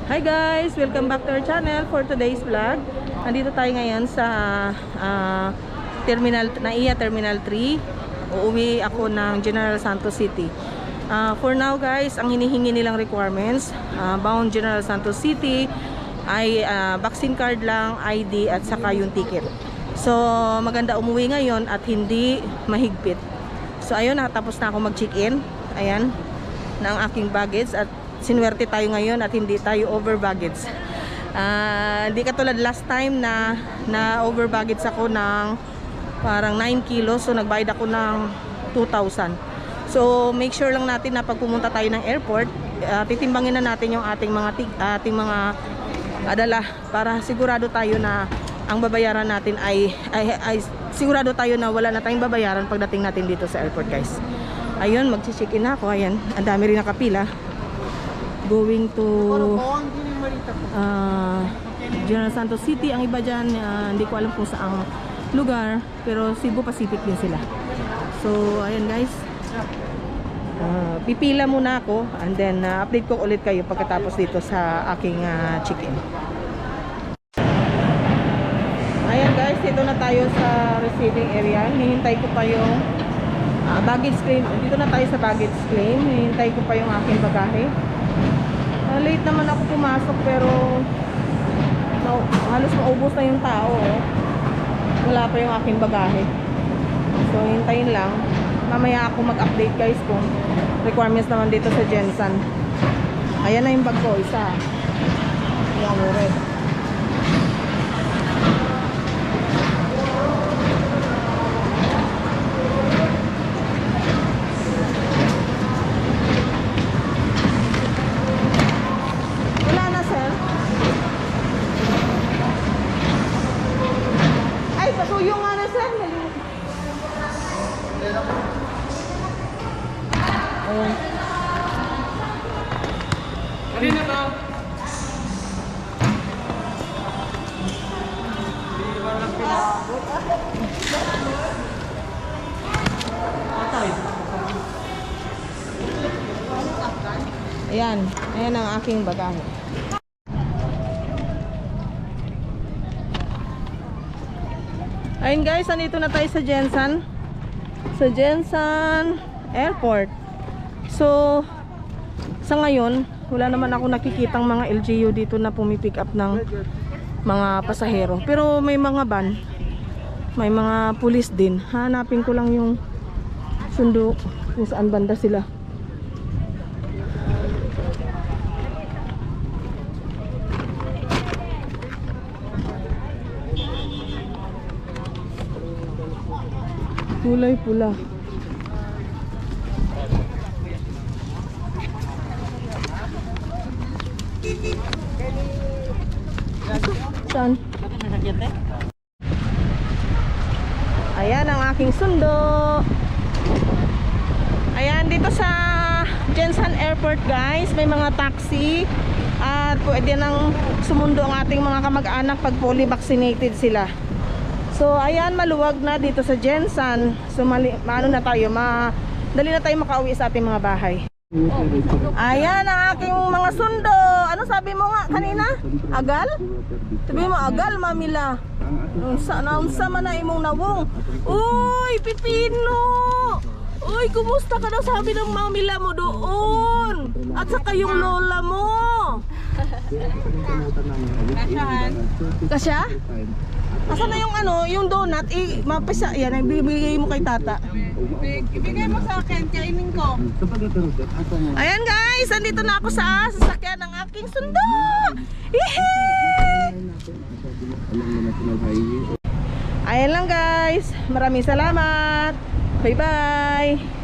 Hi guys! Welcome back to our channel for today's vlog. Nandito tayo ngayon sa NAIA Terminal 3. Uuwi ako ng General Santos City. For now guys, ang hinihingi nilang requirements bound General Santos City ay vaccine card lang, ID at saka yung ticket. So maganda umuwi ngayon at hindi mahigpit. So ayun, nakatapos na ako mag-check-in. Ayan, na ang aking baggage at sinuwerte tayo ngayon at hindi tayo over baggage. Hindi katulad last time na over baggage ako ng parang 9 kilos. So nagbayad ako ng 2,000. So make sure lang natin na pag pumunta tayo ng airport, titimbangin na natin yung ating mga adala para sigurado tayo na ang babayaran natin ay sigurado tayo na wala na tayong babayaran pagdating natin dito sa airport guys. Ayun, magsi-check-in na ako. Ayan, ang dami rin nakapila. Going to General Santos City. Ang iba dyan, hindi ko alam kung saang lugar, pero Cebu Pacific din sila. So ayan guys, pipila muna ako and then update ko ulit kayo pagkatapos dito sa aking check-in. Ayan guys, dito na tayo sa receiving area. Hinihintay ko pa yung baggage claim. Dito na tayo sa baggage claim. Hinihintay ko pa yung aking bagahe. Late naman ako pumasok pero halos maubos na yung tao. Wala pa yung aking bagahe. So hintayin lang. Mamaya ako mag-update guys kung requirements naman dito sa Gensan. Ayan na yung bag ko, isa. Ayan, ulit. Pasuyo nga na sir. Ayan. Alin na ba? Ayan. Ayan ang aking bagahe. Ayun guys, andito na tayo sa Gensan. Sa Gensan Airport. So sa ngayon, wala naman ako nakikitang mga LGU dito na pumipick up ng mga pasahero. Pero may mga van, may mga pulis din. Hanapin ko lang yung sundo kung saan banda sila. Kulay pula. Saan? Ayan ang aking sundo. Ayan, dito sa Gensan Airport guys, may mga taxi at pwede nang sumundo ang ating mga kamag-anak pag fully vaccinated sila. So ayan, maluwag na dito sa Gensan. So maano na tayo, dali na tayo makauwi sa ating mga bahay. Ayan ang aking mga sundo. Ano sabi mo nga kanina? Agal? Sabi mo agal, mamila. Unsa man na imong nawong. Uy, Pipino! Uy, kumusta ka daw, sabi ng mamila mo doon? At saka yung lola mo. Kasyahan? Kasya? Asan na yung yung donut? Mapisa, yan, ibibigay mo kay tata. Ibigay mo sa akin, kainin ko. Ayan guys, andito na ako sa sasakyan ng aking sundo. Ayan lang guys, maraming salamat. Bye bye.